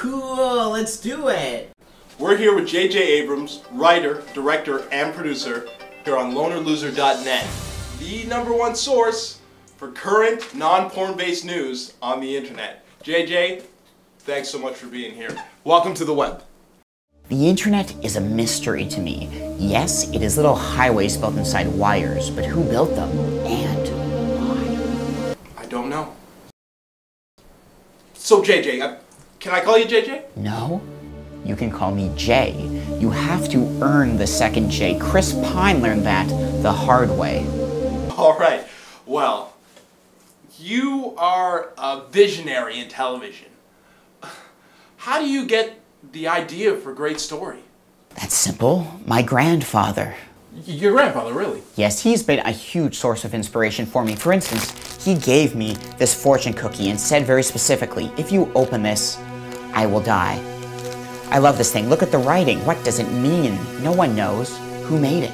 Cool, let's do it. We're here with J.J. Abrams, writer, director, and producer, here on lonerloser.net, the #1 source for current, non-porn-based news on the internet. J.J., thanks so much for being here. Welcome to the web. The internet is a mystery to me. Yes, it is little highways built inside wires, but who built them and why? I don't know. So JJ, can I call you JJ? No, you can call me Jay. You have to earn the second J. Chris Pine learned that the hard way. Alright, well, you are a visionary in television. How do you get the idea for a great story? That's simple. My grandfather. Your grandfather, really? Yes, he's been a huge source of inspiration for me. For instance, he gave me this fortune cookie and said very specifically, if you open this, I will die. I love this thing. Look at the writing. What does it mean? No one knows who made it.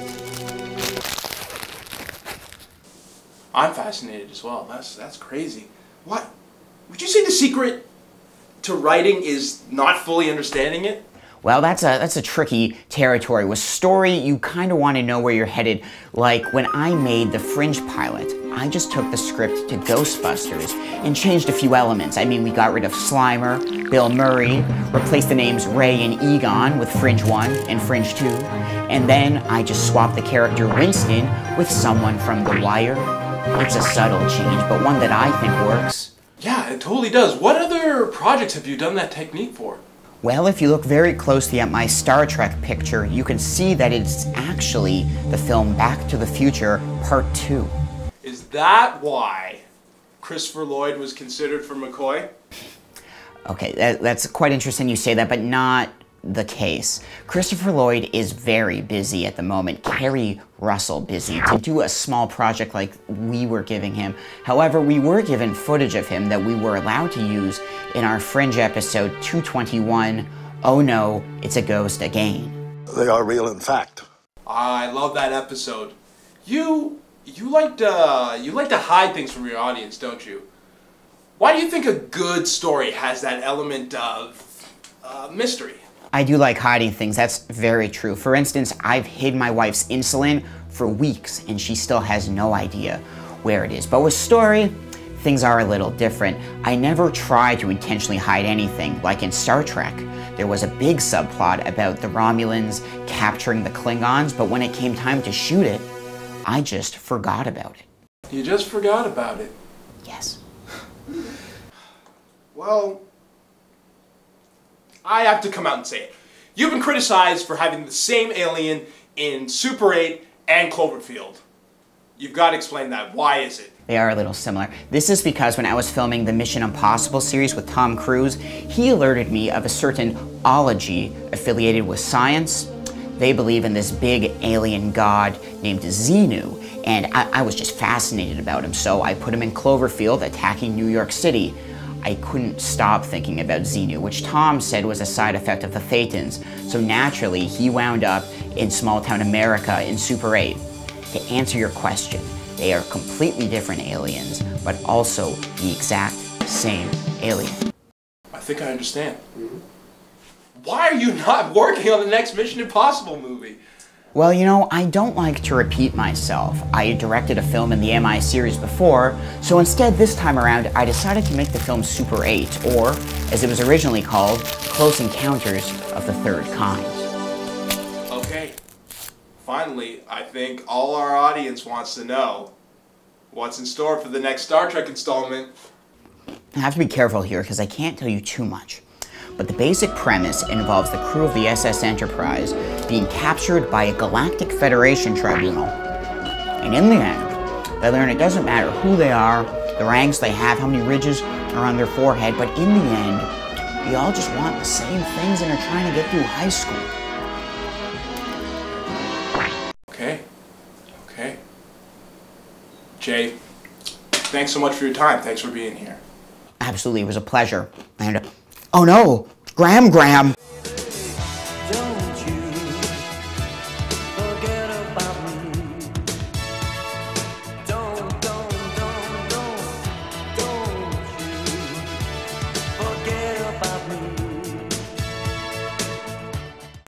I'm fascinated as well. That's crazy. What? Would you say the secret to writing is not fully understanding it? Well, that's a tricky territory. With story, you kind of want to know where you're headed. Like when I made the Fringe pilot, I just took the script to Ghostbusters and changed a few elements. I mean, we got rid of Slimer, Bill Murray, replaced the names Ray and Egon with Fringe 1 and Fringe 2, and then I just swapped the character Winston with someone from The Wire. It's a subtle change, but one that I think works. Yeah, it totally does. What other projects have you done that technique for? Well, if you look very closely at my Star Trek picture, you can see that it's actually the film Back to the Future Part 2. Is that why Christopher Lloyd was considered for McCoy? Okay, that's quite interesting you say that, but not the case. Christopher Lloyd is very busy at the moment. Kerry Russell busy to do a small project like we were giving him. However, we were given footage of him that we were allowed to use in our Fringe episode 221, Oh No, It's a Ghost Again. They are real in fact. I love that episode. You like to hide things from your audience, don't you? Why do you think a good story has that element of mystery? I do like hiding things, that's very true. For instance, I've hid my wife's insulin for weeks and she still has no idea where it is. But with story, things are a little different. I never try to intentionally hide anything. Like in Star Trek, there was a big subplot about the Romulans capturing the Klingons, but when it came time to shoot it, I just forgot about it. You just forgot about it? Yes. Well, I have to come out and say it. You've been criticized for having the same alien in Super 8 and Cloverfield. You've got to explain that. Why is it? They are a little similar. This is because when I was filming the Mission Impossible series with Tom Cruise, he alerted me of a certain ology affiliated with science. They believe in this big alien god named Xenu, and I was just fascinated about him, so I put him in Cloverfield attacking New York City. I couldn't stop thinking about Xenu, which Tom said was a side effect of the Thetans, so naturally he wound up in small-town America in Super 8. To answer your question, they are completely different aliens, but also the exact same alien. I think I understand. Why are you not working on the next Mission Impossible movie? Well, you know, I don't like to repeat myself. I directed a film in the MI series before, so instead this time around I decided to make the film Super 8, or, as it was originally called, Close Encounters of the Third Kind. Okay. Finally, I think all our audience wants to know what's in store for the next Star Trek installment. I have to be careful here because I can't tell you too much. But the basic premise involves the crew of the SS Enterprise being captured by a Galactic Federation tribunal. And in the end, they learn it doesn't matter who they are, the ranks they have, how many ridges are on their forehead, but in the end, we all just want the same things and are trying to get through high school. Okay. Jay, thanks so much for your time. Thanks for being here. Absolutely, it was a pleasure. And, oh no, Graham.